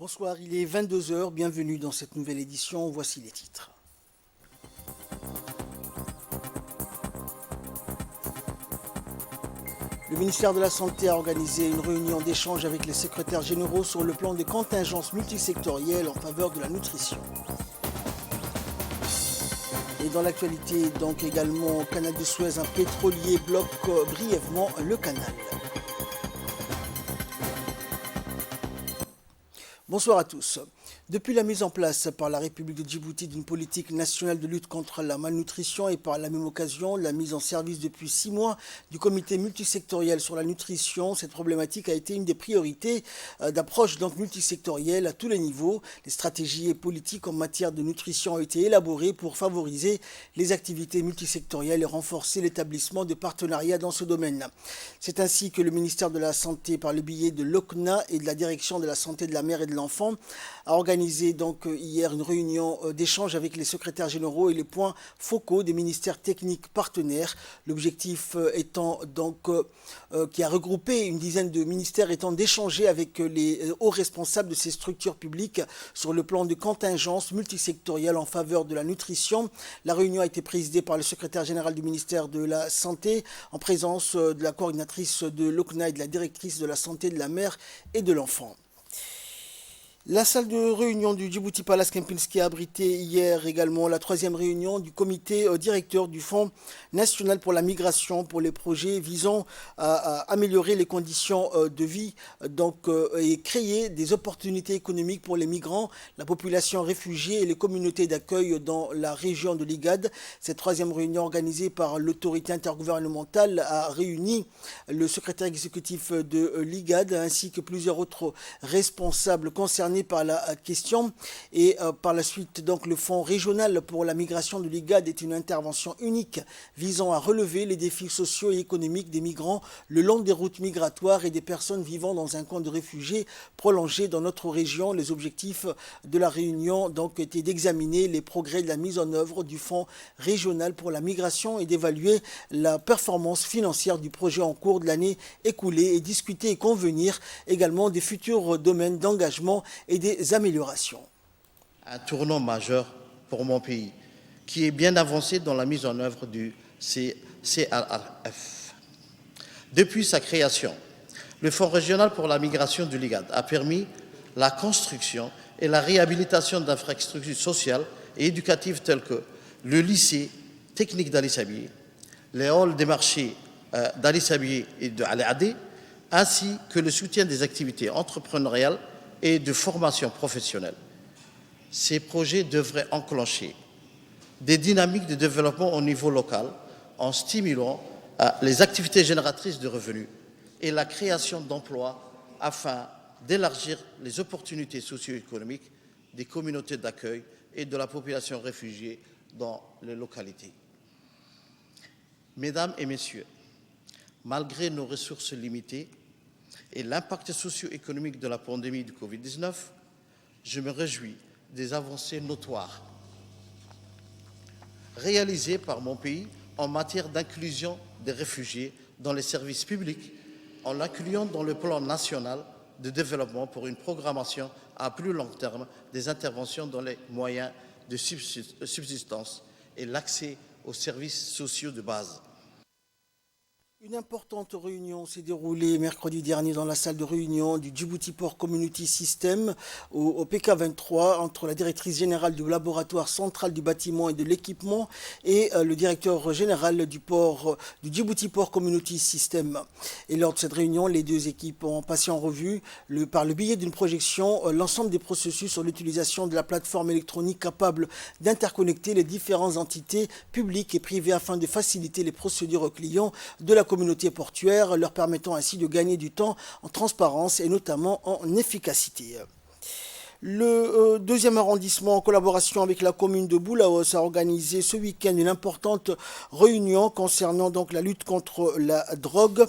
Bonsoir, il est 22 heures. Bienvenue dans cette nouvelle édition. Voici les titres. Le ministère de la Santé a organisé une réunion d'échange avec les secrétaires généraux sur le plan des contingences multisectorielles en faveur de la nutrition. Et dans l'actualité, donc également au canal de Suez, un pétrolier bloque brièvement le canal. Bonsoir à tous. Depuis la mise en place par la République de Djibouti d'une politique nationale de lutte contre la malnutrition et par la même occasion la mise en service depuis 6 mois du comité multisectoriel sur la nutrition, cette problématique a été une des priorités d'approche donc multisectorielle à tous les niveaux. Les stratégies et politiques en matière de nutrition ont été élaborées pour favoriser les activités multisectorielles et renforcer l'établissement de partenariats dans ce domaine. C'est ainsi que le ministère de la Santé, par le biais de l'OCNA et de la Direction de la Santé de la Mère et de l'Enfant, a organisé donc hier une réunion d'échange avec les secrétaires généraux et les points focaux des ministères techniques partenaires. L'objectif étant donc, qui a regroupé une dizaine de ministères, étant d'échanger avec les hauts responsables de ces structures publiques sur le plan de contingence multisectorielle en faveur de la nutrition. La réunion a été présidée par le secrétaire général du ministère de la Santé en présence de la coordinatrice de l'OCNA et de la directrice de la santé de la mère et de l'enfant. La salle de réunion du Djibouti Palace Kempinski a abrité hier également la 3e réunion du comité directeur du Fonds national pour la migration pour les projets visant à améliorer les conditions de vie et créer des opportunités économiques pour les migrants, la population réfugiée et les communautés d'accueil dans la région de l'IGAD. Cette 3e réunion organisée par l'autorité intergouvernementale a réuni le secrétaire exécutif de l'IGAD ainsi que plusieurs autres responsables concernés par la question et par la suite donc le Fonds régional pour la migration de l'IGAD est une intervention unique visant à relever les défis sociaux et économiques des migrants le long des routes migratoires et des personnes vivant dans un camp de réfugiés prolongé dans notre région. Les objectifs de la réunion donc étaient d'examiner les progrès de la mise en œuvre du Fonds régional pour la migration et d'évaluer la performance financière du projet en cours de l'année écoulée et discuter et convenir également des futurs domaines d'engagement et des améliorations. Un tournant majeur pour mon pays, qui est bien avancé dans la mise en œuvre du CRRF. Depuis sa création, le Fonds régional pour la migration de l'IGAD a permis la construction et la réhabilitation d'infrastructures sociales et éducatives telles que le lycée technique d'Ali Sabié, les halls des marchés d'Ali Sabié et de Ali Adé, ainsi que le soutien des activités entrepreneuriales et de formation professionnelle. Ces projets devraient enclencher des dynamiques de développement au niveau local en stimulant les activités génératrices de revenus et la création d'emplois afin d'élargir les opportunités socio-économiques des communautés d'accueil et de la population réfugiée dans les localités. Mesdames et messieurs, malgré nos ressources limitées, et l'impact socio-économique de la pandémie du Covid-19, je me réjouis des avancées notoires réalisées par mon pays en matière d'inclusion des réfugiés dans les services publics, en l'incluant dans le plan national de développement pour une programmation à plus long terme des interventions dans les moyens de subsistance et l'accès aux services sociaux de base. Une importante réunion s'est déroulée mercredi dernier dans la salle de réunion du Djibouti Port Community System au PK23 entre la directrice générale du laboratoire central du bâtiment et de l'équipement et le directeur général du Djibouti Port Community System. Et lors de cette réunion, les deux équipes ont passé en revue par le biais d'une projection l'ensemble des processus sur l'utilisation de la plateforme électronique capable d'interconnecter les différentes entités publiques et privées afin de faciliter les procédures aux clients de la communauté portuaire, leur permettant ainsi de gagner du temps en transparence et notamment en efficacité. Le deuxième arrondissement, en collaboration avec la commune de Boulaos, a organisé ce week-end une importante réunion concernant donc la lutte contre la drogue.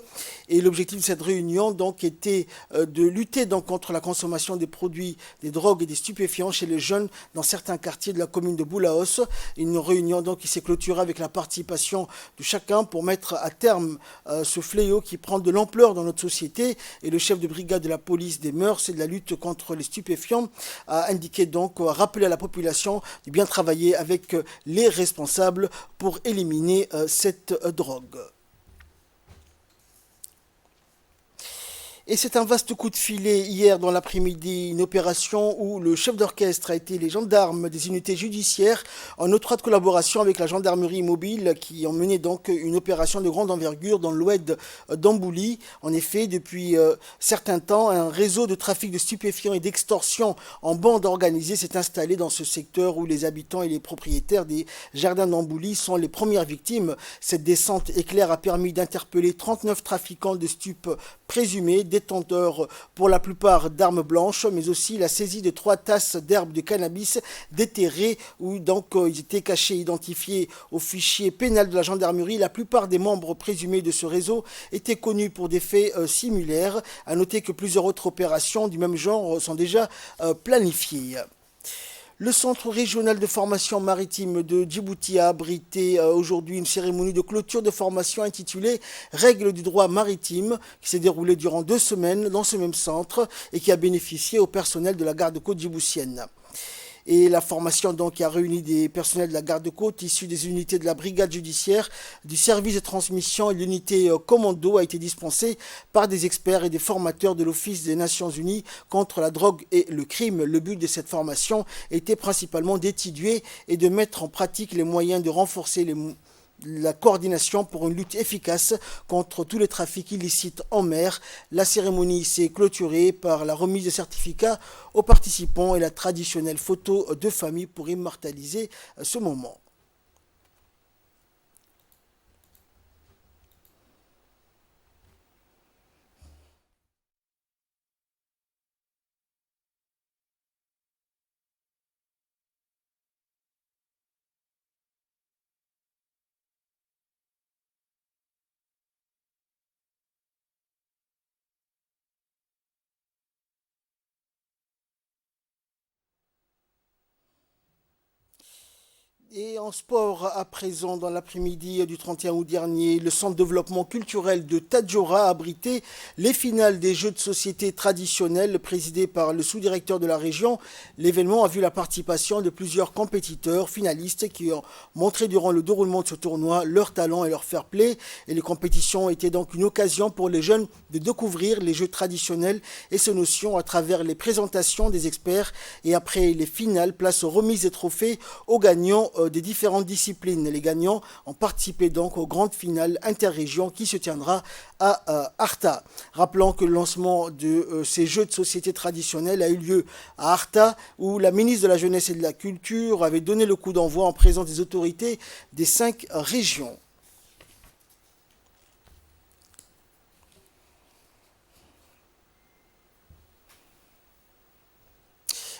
Et l'objectif de cette réunion donc était de lutter donc contre la consommation des produits, des drogues et des stupéfiants chez les jeunes dans certains quartiers de la commune de Boulaos. Une réunion donc qui s'est clôturée avec la participation de chacun pour mettre à terme ce fléau qui prend de l'ampleur dans notre société. Et le chef de brigade de la police des mœurs et de la lutte contre les stupéfiants a indiqué donc, a rappelé à la population de bien travailler avec les responsables pour éliminer cette drogue. Et c'est un vaste coup de filet hier dans l'après-midi, une opération où le chef d'orchestre a été les gendarmes des unités judiciaires en étroite collaboration avec la gendarmerie mobile qui ont mené donc une opération de grande envergure dans l'oued d'Ambouli. En effet, depuis certains temps, un réseau de trafic de stupéfiants et d'extorsion en bande organisée s'est installé dans ce secteur où les habitants et les propriétaires des jardins d'Ambouli sont les premières victimes. Cette descente éclair a permis d'interpeller 39 trafiquants de stupes présumés, détenteurs pour la plupart d'armes blanches, mais aussi la saisie de 3 tasses d'herbes de cannabis déterrées où donc ils étaient cachés, identifiés au fichier pénal de la gendarmerie. La plupart des membres présumés de ce réseau étaient connus pour des faits similaires. À noter que plusieurs autres opérations du même genre sont déjà planifiées. Le Centre régional de formation maritime de Djibouti a abrité aujourd'hui une cérémonie de clôture de formation intitulée Règles du droit maritime qui s'est déroulée durant 2 semaines dans ce même centre et qui a bénéficié au personnel de la garde-côte djiboutienne. Et la formation donc a réuni des personnels de la garde-côte issus des unités de la brigade judiciaire, du service de transmission et de l'unité commando a été dispensée par des experts et des formateurs de l'Office des Nations Unies contre la drogue et le crime. Le but de cette formation était principalement d'étudier et de mettre en pratique les moyens de renforcer la coordination pour une lutte efficace contre tous les trafics illicites en mer. La cérémonie s'est clôturée par la remise de certificats aux participants et la traditionnelle photo de famille pour immortaliser ce moment. Et en sport, à présent, dans l'après-midi du 31 août dernier, le centre de développement culturel de Tadjoura a abrité les finales des jeux de société traditionnels présidés par le sous-directeur de la région. L'événement a vu la participation de plusieurs compétiteurs finalistes qui ont montré durant le déroulement de ce tournoi leur talent et leur fair play. Et les compétitions étaient donc une occasion pour les jeunes de découvrir les jeux traditionnels et ses notions à travers les présentations des experts. Et après les finales, place aux remises des trophées aux gagnants des différentes disciplines. Les gagnants ont participé donc aux grandes finales interrégions qui se tiendra à Arta. Rappelons que le lancement de ces jeux de société traditionnels a eu lieu à Arta où la ministre de la Jeunesse et de la Culture avait donné le coup d'envoi en présence des autorités des 5 régions.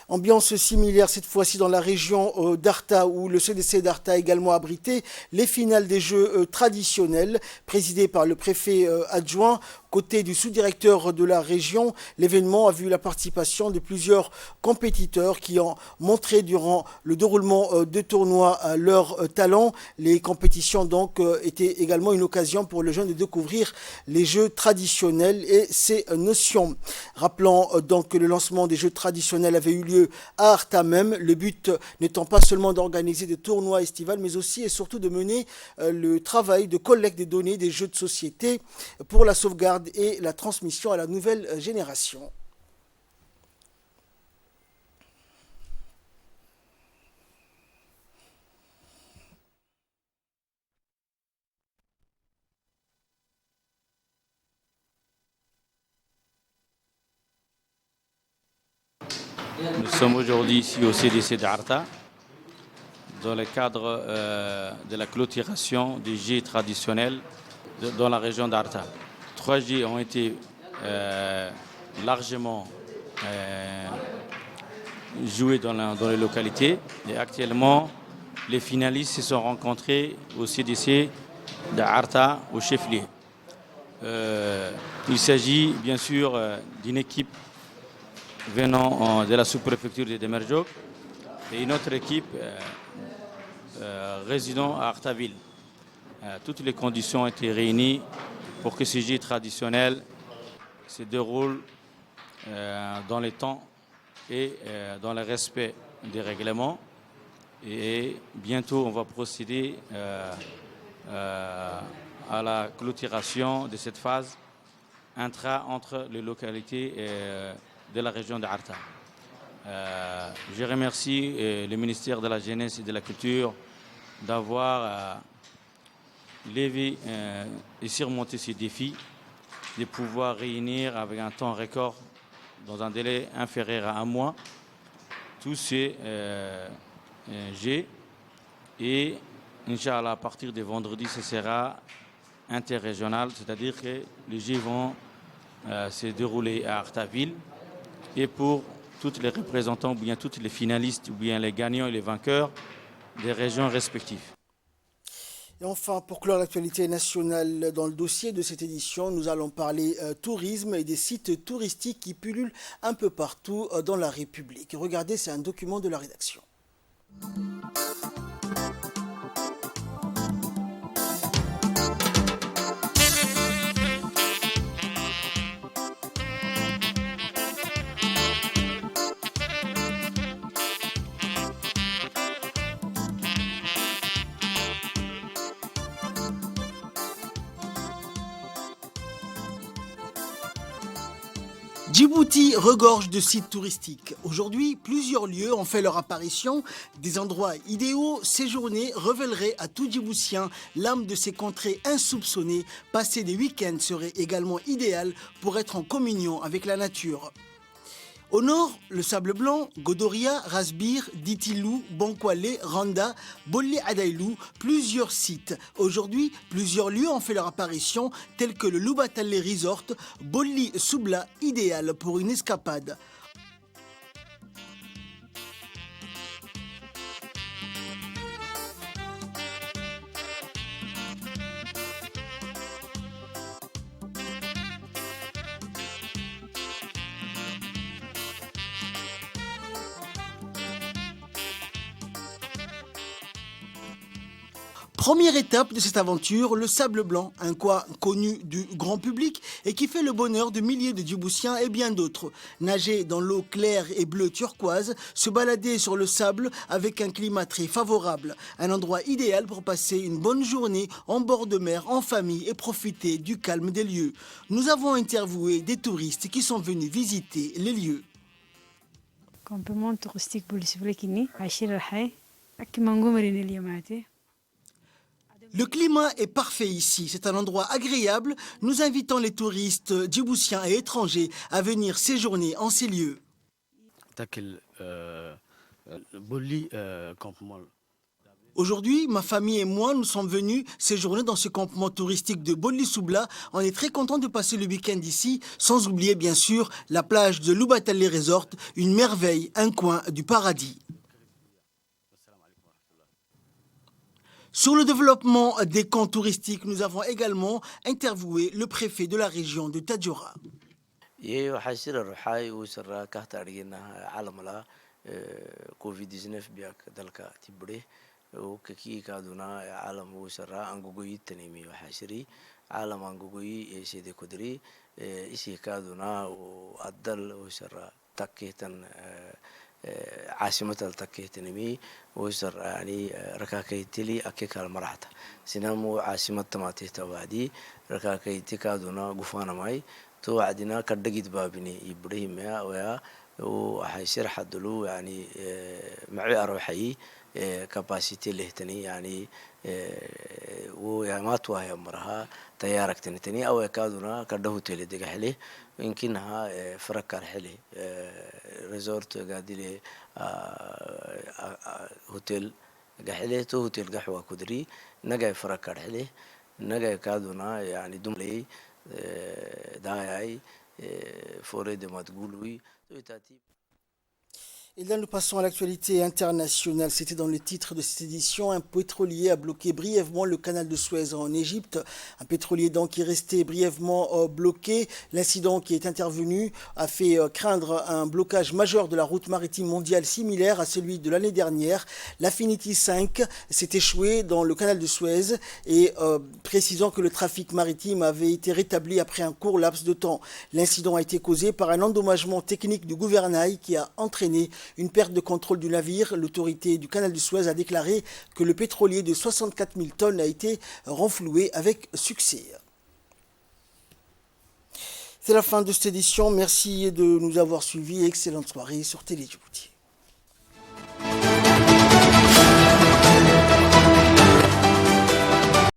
Ambiance similaire cette fois-ci dans la région d'Arta où le CDC d'Arta a également abrité les finales des jeux traditionnels présidées par le préfet adjoint. Côté du sous-directeur de la région, l'événement a vu la participation de plusieurs compétiteurs qui ont montré durant le déroulement de tournois leur talent. Les compétitions donc étaient également une occasion pour les jeunes de découvrir les jeux traditionnels et ses notions. Rappelons donc que le lancement des jeux traditionnels avait eu lieu à Arta même, le but n'étant pas seulement d'organiser des tournois estivales, mais aussi et surtout de mener le travail de collecte des données des jeux de société pour la sauvegarde et la transmission à la nouvelle génération. Nous sommes aujourd'hui ici au CDC d'Arta dans le cadre de la clôturation des jeux traditionnels dans la région d'Arta. 3 jeux ont été largement jouer dans les localités. Et actuellement, les finalistes se sont rencontrés au CDC d'Arta, au chef-lieu. Il s'agit bien sûr d'une équipe venant de la sous-préfecture de Demerjok et une autre équipe résidant à Artaville. Toutes les conditions ont été réunies pour que ce jeu traditionnel se déroule dans les temps et dans le respect des règlements. Et bientôt, on va procéder à la clôturation de cette phase entre les localités de la région d'Arta. Je remercie le ministère de la Jeunesse et de la Culture d'avoir levé et surmonté ces défis, de pouvoir réunir avec un temps record, dans un délai inférieur à un mois, tous ces jeux. Et, Inch'Allah, à partir de vendredi, ce sera interrégional, c'est-à-dire que les jeux vont se dérouler à Artaville. Et pour tous les représentants, ou bien tous les finalistes, ou bien les gagnants et les vainqueurs des régions respectives. Et enfin, pour clore l'actualité nationale dans le dossier de cette édition, nous allons parler tourisme et des sites touristiques qui pullulent un peu partout dans la République. Regardez, c'est un document de la rédaction. Djibouti regorge de sites touristiques. Aujourd'hui, plusieurs lieux ont fait leur apparition. Des endroits idéaux, séjourner révéleraient à tout Djiboutien l'âme de ces contrées insoupçonnées. Passer des week-ends serait également idéal pour être en communion avec la nature. Au nord, le Sable Blanc, Godoria, Rasbir, Ditilou, Bankwale, Randa, Bolle Adailou, plusieurs sites. Aujourd'hui, plusieurs lieux ont fait leur apparition, tels que le Lubatale Resort, Bolli Soubla, idéal pour une escapade. Première étape de cette aventure, le Sable Blanc, un coin connu du grand public et qui fait le bonheur de milliers de Djiboutiens et bien d'autres. Nager dans l'eau claire et bleue turquoise, se balader sur le sable avec un climat très favorable. Un endroit idéal pour passer une bonne journée en bord de mer, en famille et profiter du calme des lieux. Nous avons interviewé des touristes qui sont venus visiter les lieux. Campement touristique Bolisvlekini, Achir Rahay, Akimango Marineliamate. Le climat est parfait ici, c'est un endroit agréable. Nous invitons les touristes djiboutiens et étrangers à venir séjourner en ces lieux. Aujourd'hui, ma famille et moi, nous sommes venus séjourner dans ce campement touristique de Bolli Soubla. On est très contents de passer le week-end ici, sans oublier bien sûr la plage de Lubatale Resort, une merveille, un coin du paradis. Sur le développement des camps touristiques, nous avons également interviewé le préfet de la région de Tadjoura. COVID-19 biak dalka tibre o kaki kaduna alam usara angugoyi tanimi waxashiri alam angugoyi sidi kudri isi kaduna o adal usara taketan عاصمة التكيتنمي ويسر يعني ركاكيتلي أكيك المرحلة سينامو عاصمة تماتي توادي ركاكيتي كادونا قفانا ماي تو عدنا كدقيت بابني إبراهيم يا ويا وحيصير حدلو يعني معي أروحي كاباسيتي لهتني يعني ويا ما توها مرها تيارك تنتني أو يكادونا كده تلي دقحلي يمكنها فرق رحلي ريزورت قادلي هوتيل قحلي تو هوتيل قحوة كدري نجاي فرق رحلي نجاي كادونا يعني دملي داعي فوري دم تقولوي. Et là, nous passons à l'actualité internationale. C'était dans le titre de cette édition. Un pétrolier a bloqué brièvement le canal de Suez en Égypte. Un pétrolier donc qui est resté brièvement bloqué. L'incident qui est intervenu a fait craindre un blocage majeur de la route maritime mondiale similaire à celui de l'année dernière. L'Affinity 5 s'est échoué dans le canal de Suez et précisant que le trafic maritime avait été rétabli après un court laps de temps. L'incident a été causé par un endommagement technique du gouvernail qui a entraîné une perte de contrôle du navire. L'autorité du canal de Suez a déclaré que le pétrolier de 64 000 tonnes a été renfloué avec succès. C'est la fin de cette édition. Merci de nous avoir suivis. Excellente soirée sur Télé Djibouti.